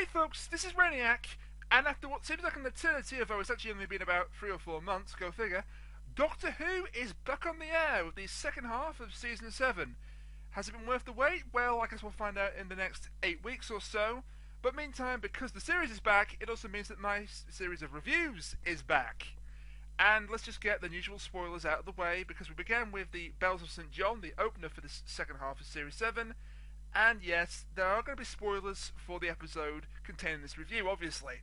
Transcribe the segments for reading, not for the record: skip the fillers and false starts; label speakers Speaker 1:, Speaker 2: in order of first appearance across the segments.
Speaker 1: Hey folks, this is Rainiac, and after what seems like an eternity, although it's actually only been about 3 or 4 months, go figure, Doctor Who is back on the air with the second half of Season 7. Has it been worth the wait? Well, I guess we'll find out in the next 8 weeks or so. But meantime, because the series is back, it also means that my series of reviews is back. And let's just get the usual spoilers out of the way, because we began with the Bells of St. John, the opener for the second half of Series 7. And yes, there are going to be spoilers for the episode containing this review, obviously.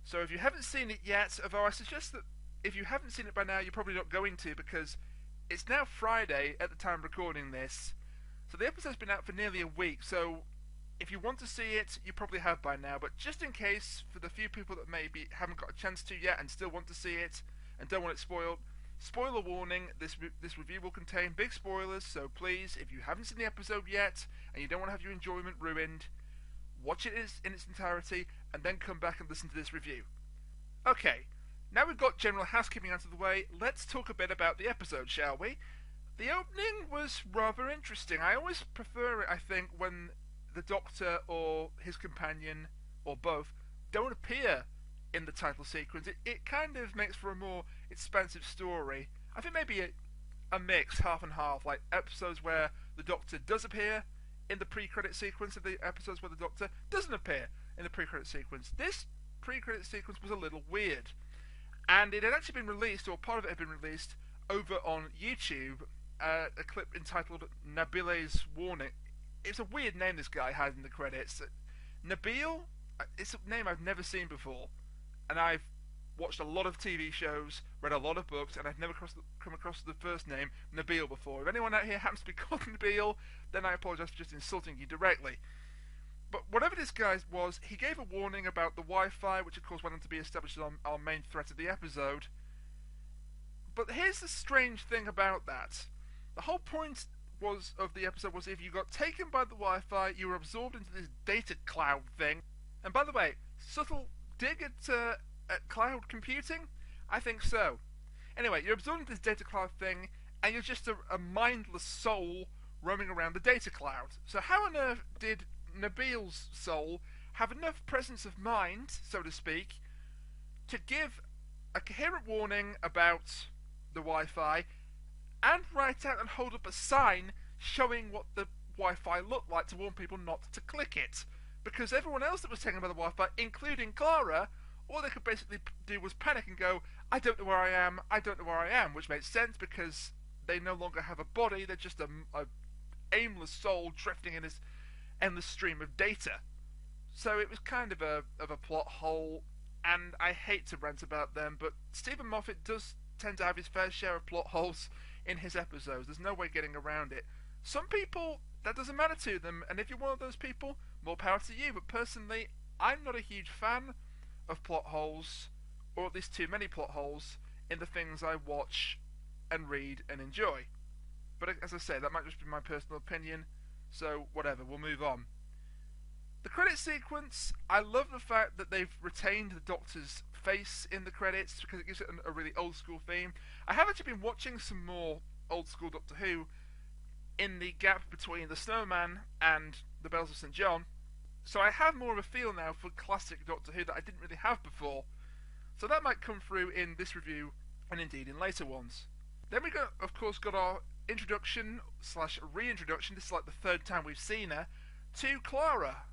Speaker 1: So if you haven't seen it yet, although I suggest that if you haven't seen it by now, you're probably not going to, because it's now Friday at the time of recording this. So the episode's been out for nearly a week, so if you want to see it, you probably have by now. But just in case, for the few people that maybe haven't got a chance to yet and still want to see it and don't want it spoiled, spoiler warning, this review will contain big spoilers, so please, if you haven't seen the episode yet and you don't want to have your enjoyment ruined, watch it in its entirety and then come back and listen to this review. Okay, now we've got general housekeeping out of the way, let's talk a bit about the episode, shall we? The opening was rather interesting. I always prefer it, I think, when the Doctor or his companion, or both, don't appear in the title sequence. It kind of makes for a more expansive story. I think maybe a mix, half and half, like episodes where the Doctor does appear in the pre-credit sequence and the episodes where the Doctor doesn't appear in the pre-credit sequence. This pre-credit sequence was a little weird, and it had actually been released, or part of it had been released, over on YouTube, a clip entitled Nabile's Warning. It's a weird name this guy had in the credits. Nabil? It's a name I've never seen before. And I've watched a lot of TV shows, read a lot of books, and I've never come across the first name, Nabil, before. If anyone out here happens to be called Nabil, then I apologise for just insulting you directly. But whatever this guy was, he gave a warning about the Wi-Fi, which of course went on to be established as our main threat of the episode. But here's the strange thing about that. The whole point of the episode was if you got taken by the Wi-Fi, you were absorbed into this data cloud thing. And by the way, subtle dig at cloud computing? I think so. Anyway, you're absorbed into this data cloud thing, and you're just a mindless soul roaming around the data cloud. So how on earth did Nabil's soul have enough presence of mind, so to speak, to give a coherent warning about the Wi-Fi and write out and hold up a sign showing what the Wi-Fi looked like to warn people not to click it? Because everyone else that was taken by the Wi-Fi, including Clara, all they could basically do was panic and go, I don't know where I am, I don't know where I am, which makes sense because they no longer have a body, they're just a aimless soul drifting in this endless stream of data. So it was kind of a plot hole, and I hate to rant about them, but Stephen Moffat does tend to have his fair share of plot holes in his episodes. There's no way getting around it. Some people, that doesn't matter to them, and if you're one of those people, more power to you. But personally, I'm not a huge fan of plot holes, or at least too many plot holes, in the things I watch and read and enjoy. But as I say, that might just be my personal opinion, so whatever, we'll move on. The credit sequence, I love the fact that they've retained the Doctor's face in the credits because it gives it a really old school theme. I have actually been watching some more old school Doctor Who in the gap between the Snowman and the Bells of St. John, so I have more of a feel now for classic Doctor Who that I didn't really have before. So that might come through in this review and indeed in later ones. Then we of course got our introduction / reintroduction, this is like the third time we've seen her, to Clara.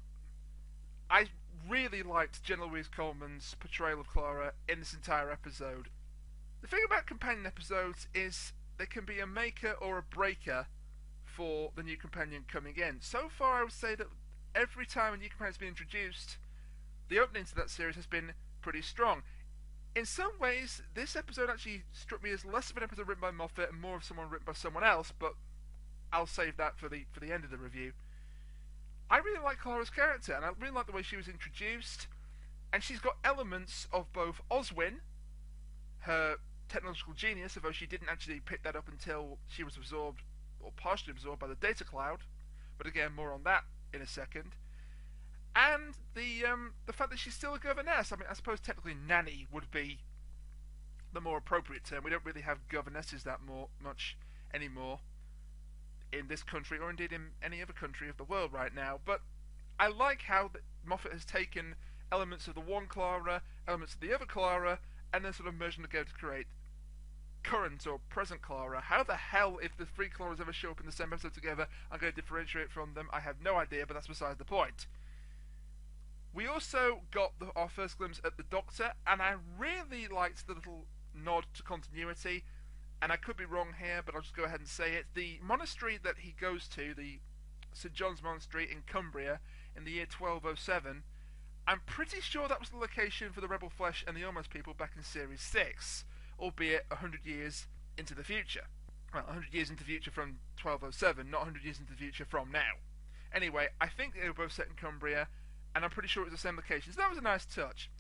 Speaker 1: I really liked Jenna Louise Coleman's portrayal of Clara in this entire episode. The thing about companion episodes is they can be a maker or a breaker for the new companion coming in. So far I would say that every time a new companion has been introduced, the opening to that series has been pretty strong. In some ways, this episode actually struck me as less of an episode written by Moffat and more of someone written by someone else, but I'll save that for the end of the review. I really like Clara's character, and I really like the way she was introduced, and she's got elements of both Oswin, her technological genius, although she didn't actually pick that up until she was absorbed, or partially absorbed, by the data cloud, but again, more on that in a second, and the fact that she's still a governess. I mean, I suppose technically nanny would be the more appropriate term. We don't really have governesses that much anymore in this country, or indeed in any other country of the world right now, but I like how Moffat has taken elements of the one Clara, elements of the other Clara, and then sort of merged them together to create current or present Clara. How the hell, if the three Claras ever show up in the same episode together, I'm going to differentiate from them? I have no idea, but that's besides the point. We also got our first glimpse at the Doctor, and I really liked the little nod to continuity, and I could be wrong here, but I'll just go ahead and say it. The monastery that he goes to, the St. John's Monastery in Cumbria, in the year 1207, I'm pretty sure that was the location for the Rebel Flesh and the Almost People back in Series 6, albeit 100 years into the future. Well, 100 years into the future from 1207, not 100 years into the future from now. Anyway, I think they were both set in Cumbria, and I'm pretty sure it was the same location, so that was a nice touch.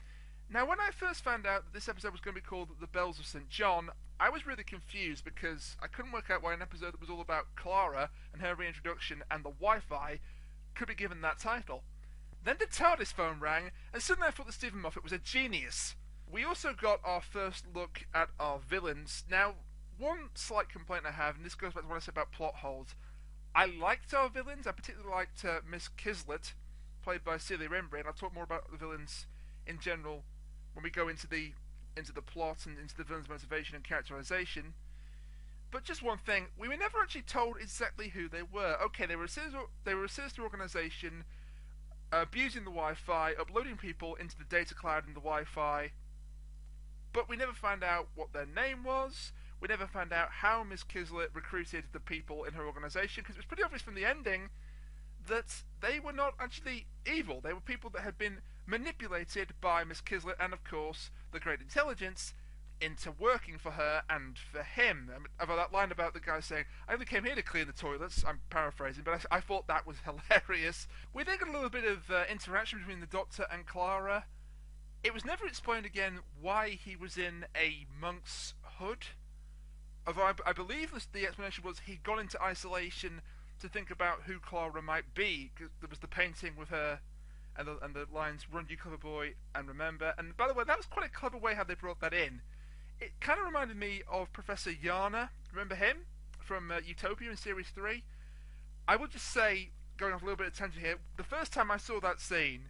Speaker 1: Now, when I first found out that this episode was going to be called The Bells of St. John, I was really confused because I couldn't work out why an episode that was all about Clara and her reintroduction and the Wi-Fi could be given that title. Then the TARDIS phone rang, and suddenly I thought that Stephen Moffat was a genius. We also got our first look at our villains. Now, one slight complaint I have, and this goes back to what I said about plot holes, I liked our villains. I particularly liked Miss Kislet, played by Celia Rimbury, and I'll talk more about the villains in general when we go into the plot and into the villain's motivation and characterization. But just one thing, we were never actually told exactly who they were. Okay, they were a sinister organization, abusing the Wi-Fi, uploading people into the data cloud and the Wi-Fi, but we never found out what their name was. We never found out how Miss Kislet recruited the people in her organization, because it was pretty obvious from the ending that they were not actually evil. They were people that had been manipulated by Miss Kislet and, of course, the Great Intelligence into working for her and for him. About that line about the guy saying, I only came here to clean the toilets, I'm paraphrasing, but I thought that was hilarious. We then got a little bit of interaction between the Doctor and Clara. It was never explained again why he was in a monk's hood. Although I believe the explanation was he'd gone into isolation to think about who Clara might be. There was the painting with her and the lines, run you clever boy and remember. And by the way, that was quite a clever way how they brought that in. It kind of reminded me of Professor Yana. Remember him? From Utopia in Series 3? I will just say, going off a little bit of tangent here, the first time I saw that scene,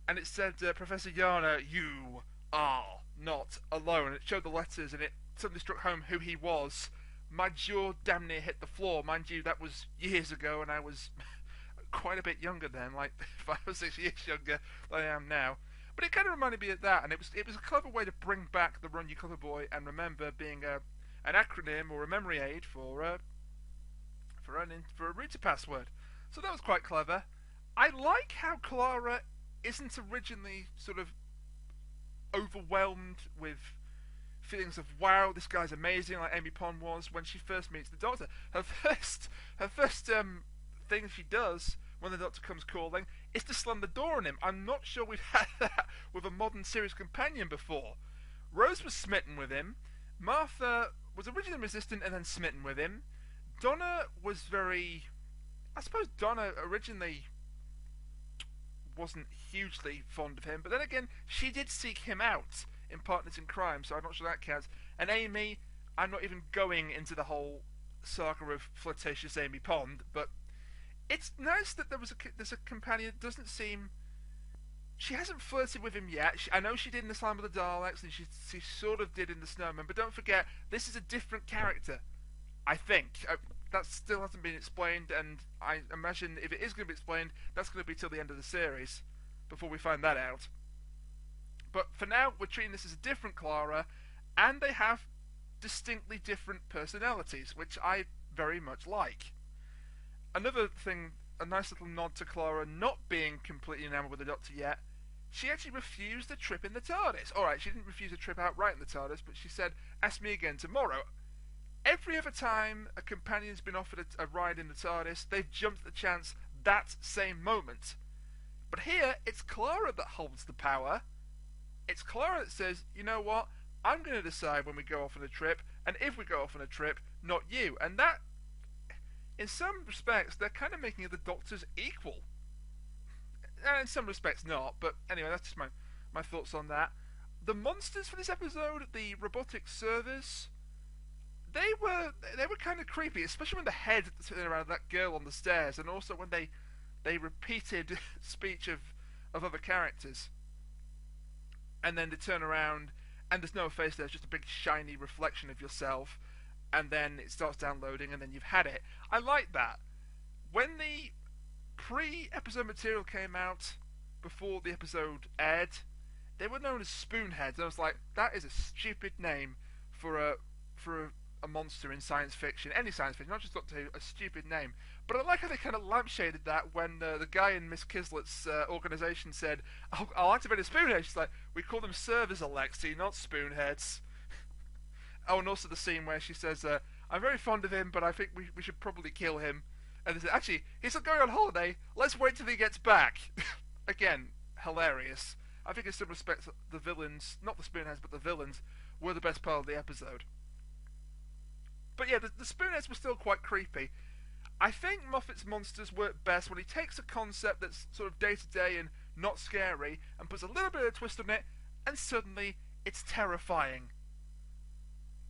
Speaker 1: and it said, Professor Yana, you are not alone. And it showed the letters, and it suddenly struck home who he was. My jaw damn near hit the floor. Mind you, that was years ago, and I was quite a bit younger then, like 5 or 6 years younger than I am now. But it kind of reminded me of that, and it was a clever way to bring back the Run You Clever Boy and Remember being an acronym or a memory aid for a router password. So that was quite clever. I like how Clara isn't originally sort of overwhelmed with feelings of wow, this guy's amazing, like Amy Pond was when she first meets the Doctor. Her first thing she does when the Doctor comes calling is to slam the door on him. I'm not sure we've had that with a modern series companion before. Rose was smitten with him. Martha was originally resistant and then smitten with him. Donna was I suppose Donna originally wasn't hugely fond of him, but then again, she did seek him out in Partners in Crime, so I'm not sure that counts. And Amy, I'm not even going into the whole saga of flirtatious Amy Pond, but it's nice that there's a companion that doesn't seem... She hasn't flirted with him yet. I know she did in the Slime of the Daleks, and she sort of did in the Snowman, but don't forget, this is a different character, I think. That still hasn't been explained, and I imagine if it is going to be explained, that's going to be till the end of the series before we find that out. But for now, we're treating this as a different Clara, and they have distinctly different personalities, which I very much like. Another thing, a nice little nod to Clara not being completely enamoured with the Doctor yet, she actually refused a trip in the TARDIS. Alright, she didn't refuse a trip outright in the TARDIS, but she said, ask me again tomorrow. Every other time a companion's been offered a ride in the TARDIS, they've jumped at the chance that same moment. But here, it's Clara that holds the power. It's Clara that says, you know what, I'm going to decide when we go off on a trip, and if we go off on a trip, not you. And that, in some respects, they're kind of making the Doctors equal. And in some respects not, but anyway, that's just my thoughts on that. The monsters for this episode, the robotic servers, they were kind of creepy, especially when the head sitting around that girl on the stairs, and also when they repeated speech of of other characters. And then they turn around and there's no face there, it's just a big shiny reflection of yourself, and then it starts downloading and then you've had it. I like that. When the pre-episode material came out before the episode aired, they were known as spoonheads, and I was like, that is a stupid name for a monster in science fiction, any science fiction, not just Doctor Who, a stupid name. But I like how they kind of lampshaded that when the guy in Miss Kislet's organisation said, I'll activate a spoonhead. She's like, we call them servers, Alexi, not spoonheads. Oh, and also the scene where she says, I'm very fond of him, but I think we should probably kill him. And they say, actually, he's not going on holiday, let's wait till he gets back. Again, hilarious. I think in some respects, the villains, not the spoonheads, but the villains, were the best part of the episode. But yeah, the spoonheads were still quite creepy. I think Moffat's monsters work best when he takes a concept that's sort of day-to-day and not scary, and puts a little bit of a twist on it, and suddenly it's terrifying.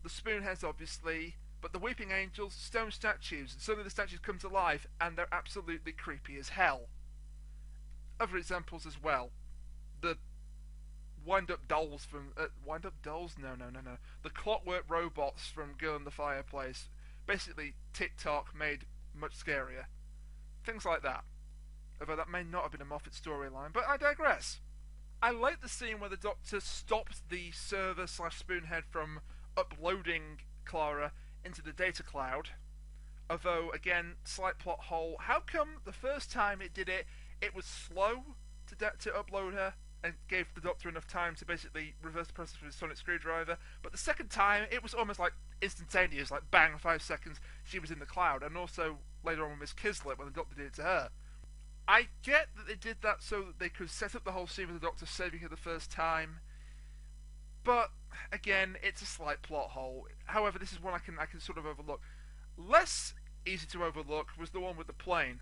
Speaker 1: The spoonheads, obviously, but the weeping angels, stone statues, and suddenly the statues come to life, and they're absolutely creepy as hell. Other examples as well. The wind-up dolls from... wind-up dolls? No. The clockwork robots from Girl in the Fireplace. Basically, TikTok made much scarier. Things like that. Although that may not have been a Moffat storyline, but I digress. I like the scene where the Doctor stopped the server/spoonhead from uploading Clara into the data cloud. Although, again, slight plot hole. How come the first time it did it, it was slow to upload her, and gave the Doctor enough time to basically reverse the process with his sonic screwdriver, but the second time it was almost like instantaneous, like bang, 5 seconds, she was in the cloud, and also later on with Miss Kislet when the Doctor did it to her. I get that they did that so that they could set up the whole scene with the Doctor saving her the first time, but again, it's a slight plot hole. However, this is one I can sort of overlook. Less easy to overlook was the one with the plane,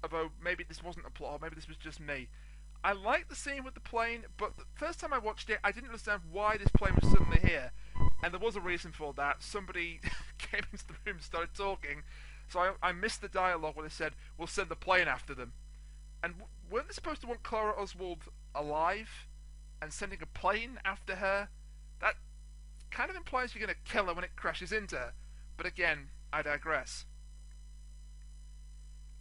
Speaker 1: although maybe this wasn't a plot hole, maybe this was just me. I liked the scene with the plane, but the first time I watched it, I didn't understand why this plane was suddenly here. And there was a reason for that. Somebody came into the room and started talking, so I missed the dialogue when they said, we'll send the plane after them. And weren't they supposed to want Clara Oswald alive, and sending a plane after her? That kind of implies you're going to kill her when it crashes into her. But again, I digress.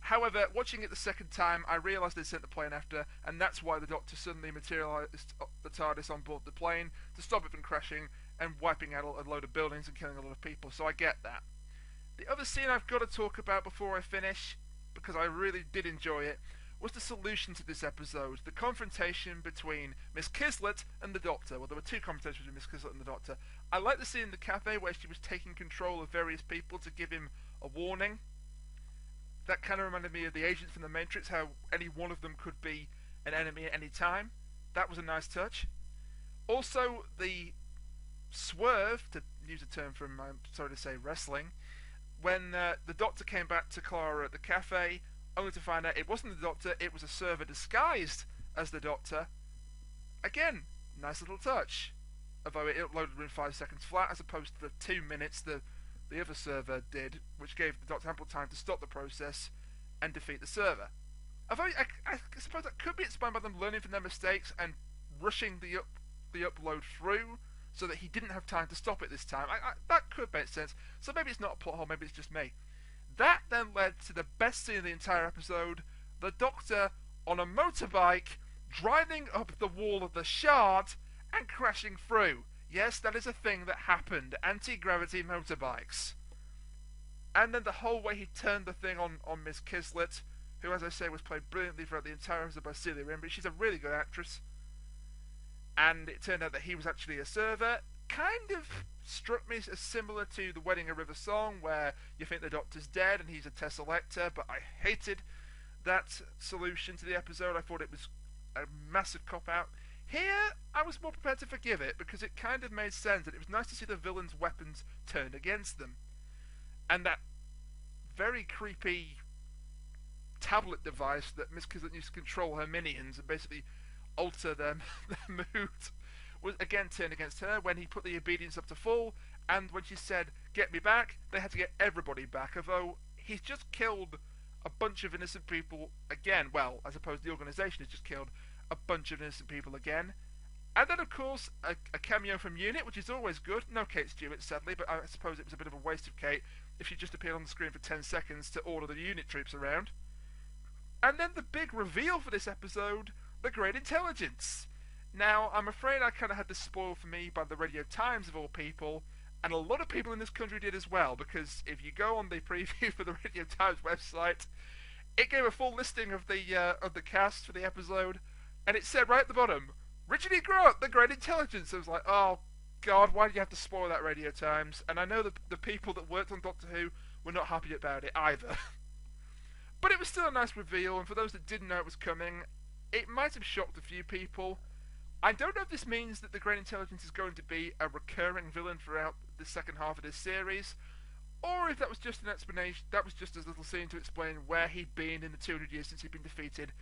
Speaker 1: However, watching it the second time, I realised they sent the plane after, and that's why the Doctor suddenly materialised the TARDIS on board the plane to stop it from crashing and wiping out a load of buildings and killing a lot of people, so I get that. The other scene I've got to talk about before I finish, because I really did enjoy it, was the solution to this episode, the confrontation between Miss Kislet and the Doctor. Well, there were two confrontations between Miss Kislet and the Doctor. I like the scene in the cafe where she was taking control of various people to give him a warning. That kind of reminded me of the agents from the Matrix, how any one of them could be an enemy at any time. That was a nice touch. Also, the swerve, to use a term from, I'm sorry to say, wrestling, when the Doctor came back to Clara at the cafe, only to find out it wasn't the Doctor, it was a server disguised as the Doctor. Again, nice little touch. Although it uploaded within 5 seconds flat, as opposed to the 2 minutes the other server did, which gave the Doctor ample time to stop the process and defeat the server. Although I suppose that could be explained by them learning from their mistakes and rushing the upload through, so that he didn't have time to stop it this time. That could make sense. So maybe it's not a plot hole, maybe it's just me. That then led to the best scene of the entire episode, the Doctor on a motorbike driving up the wall of the Shard and crashing through. Yes, that is a thing that happened. Anti-gravity motorbikes. And then the whole way he turned the thing on Miss Kislet, who, as I say, was played brilliantly throughout the entire episode by Celia Rimby. She's a really good actress. And it turned out that he was actually a server. Kind of struck me as similar to the Wedding a River song, where you think the Doctor's dead and he's a Tesselector, but I hated that solution to the episode. I thought it was a massive cop-out. Here, I was more prepared to forgive it, because it kind of made sense, and it was nice to see the villain's weapons turned against them. And that very creepy tablet device that Miss Kislet used to control her minions and basically alter their mood was again turned against her when he put the obedience up to full, and when she said, "Get me back," they had to get everybody back, although he's just killed a bunch of innocent people again. Well, I suppose the organisation has just killed a bunch of innocent people again. And then, of course, a cameo from Unit, which is always good. No Kate Stewart, sadly, but I suppose it was a bit of a waste of Kate if she just appeared on the screen for 10 seconds to order the Unit troops around. And then the big reveal for this episode, the Great Intelligence. Now, I'm afraid I kind of had this spoiled for me by the Radio Times, of all people, and a lot of people in this country did as well, because if you go on the preview for the Radio Times website, it gave a full listing of the cast for the episode, and it said right at the bottom, Richard E. Grant, the Great Intelligence. I was like, oh God, why do you have to spoil that, Radio Times? And I know that the people that worked on Doctor Who were not happy about it either. But it was still a nice reveal, and for those that didn't know it was coming, it might have shocked a few people. I don't know if this means that the Great Intelligence is going to be a recurring villain throughout the second half of this series, or if that was just an explanation, that was just a little scene to explain where he'd been in the 200 years since he'd been defeated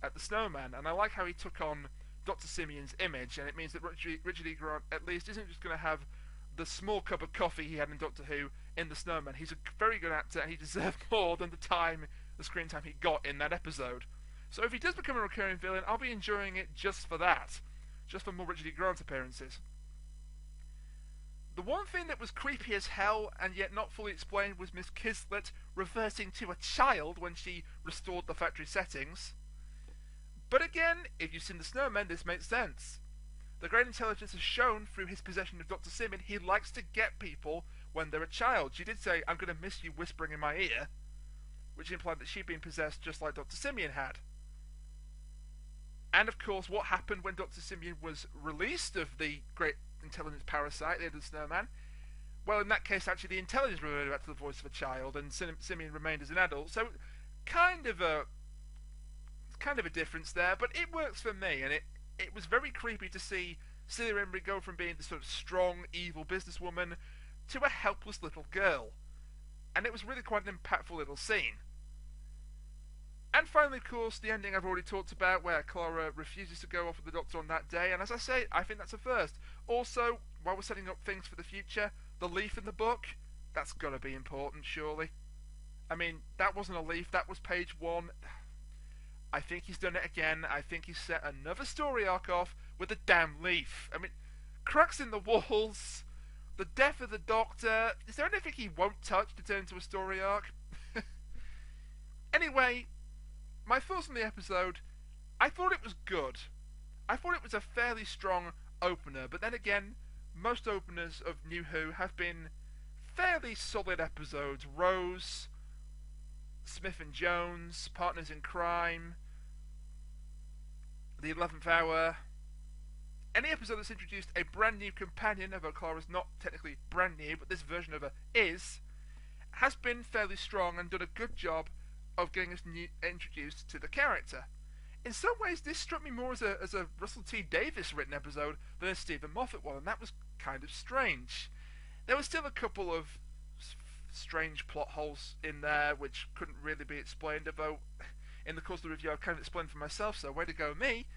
Speaker 1: at the Snowman. And I like how he took on Dr. Simeon's image, and it means that Richard E. Grant at least isn't just going to have the small cup of coffee he had in Doctor Who in the Snowman. He's a very good actor, and he deserved more than the screen time he got in that episode. So if he does become a recurring villain, I'll be enjoying it just for that. Just for more Richard E. Grant appearances. The one thing that was creepy as hell and yet not fully explained was Miss Kislet reverting to a child when she restored the factory settings. But again, if you've seen the Snowmen, this makes sense. The Great Intelligence has shown through his possession of Dr. Simeon he likes to get people when they're a child. She did say, I'm going to miss you whispering in my ear, which implied that she'd been possessed just like Dr. Simeon had. And of course, what happened when Dr. Simeon was released of the Great Intelligence parasite, the Snowman? Well, in that case, actually, the intelligence reverted back to the voice of a child, and Simeon remained as an adult. So, kind of a difference there, but it works for me, and it was very creepy to see Celia Imrie go from being the sort of strong, evil businesswoman to a helpless little girl. And it was really quite an impactful little scene. And finally, of course, the ending I've already talked about, where Clara refuses to go off with the Doctor on that day, and as I say, I think that's a first. Also, while we're setting up things for the future, the leaf in the book, that's got to be important, surely. I mean, that wasn't a leaf, that was page 1. I think he's done it again. I think he's set another story arc off with a damn leaf. I mean, cracks in the walls, the death of the Doctor. Is there anything he won't touch to turn into a story arc? Anyway, my thoughts on the episode, I thought it was good. I thought it was a fairly strong opener, but then again, most openers of New Who have been fairly solid episodes. Rose, Smith and Jones, Partners in Crime, The 11th Hour. Any episode that's introduced a brand new companion, although Clara's not technically brand new, but this version of her is, has been fairly strong and done a good job of getting us introduced to the character. In some ways, this struck me more as a Russell T Davies written episode than a Stephen Moffat one, and that was kind of strange. There were still a couple of strange plot holes in there which couldn't really be explained, although in the course of the review I've kind of explained for myself, so way to go me.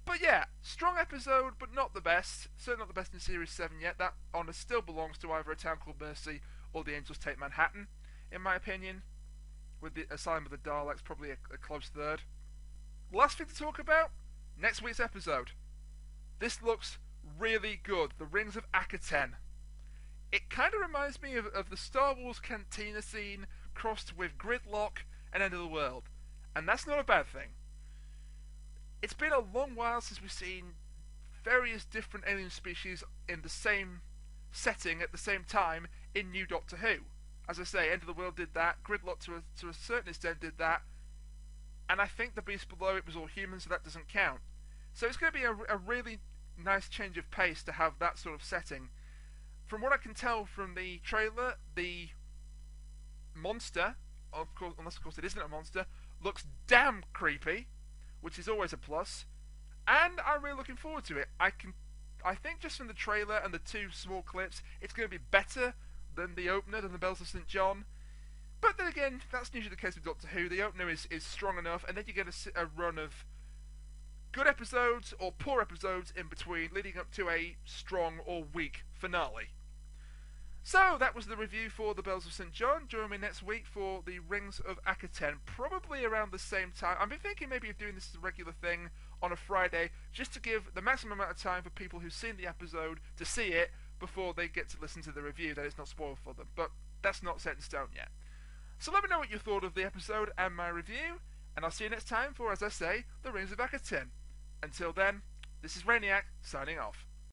Speaker 1: But yeah, strong episode, but not the best. Certainly not the best in Series 7 yet. That honour still belongs to either A Town Called Mercy or The Angels Take Manhattan, in my opinion. With the Asylum of the Daleks probably a close third. Last thing to talk about, next week's episode. This looks really good. The Rings of Akaten. It kind of reminds me of the Star Wars Cantina scene crossed with Gridlock and End of the World. And that's not a bad thing. It's been a long while since we've seen various different alien species in the same setting at the same time in New Doctor Who. As I say, End of the World did that, Gridlock to a certain extent did that, and I think the beast below it was all human, so that doesn't count. So it's going to be a really nice change of pace to have that sort of setting. From what I can tell from the trailer, the monster, of course, unless of course it isn't a monster, looks damn creepy, which is always a plus, and I'm really looking forward to it. I think just from the trailer and the 2 small clips, it's going to be better than the opener, than the Bells of St. John. But then again, that's usually the case with Doctor Who. The opener is strong enough, and then you get a run of good episodes or poor episodes in between, leading up to a strong or weak finale. So, that was the review for The Bells of St. John. Join me next week for The Rings of Akaten, probably around the same time. I've been thinking maybe of doing this as a regular thing on a Friday, just to give the maximum amount of time for people who've seen the episode to see it before they get to listen to the review, that it's not spoiled for them. But that's not set in stone yet. So let me know what you thought of the episode and my review, and I'll see you next time for, as I say, the Rings of Akatin. Until then, this is Rainiac, signing off.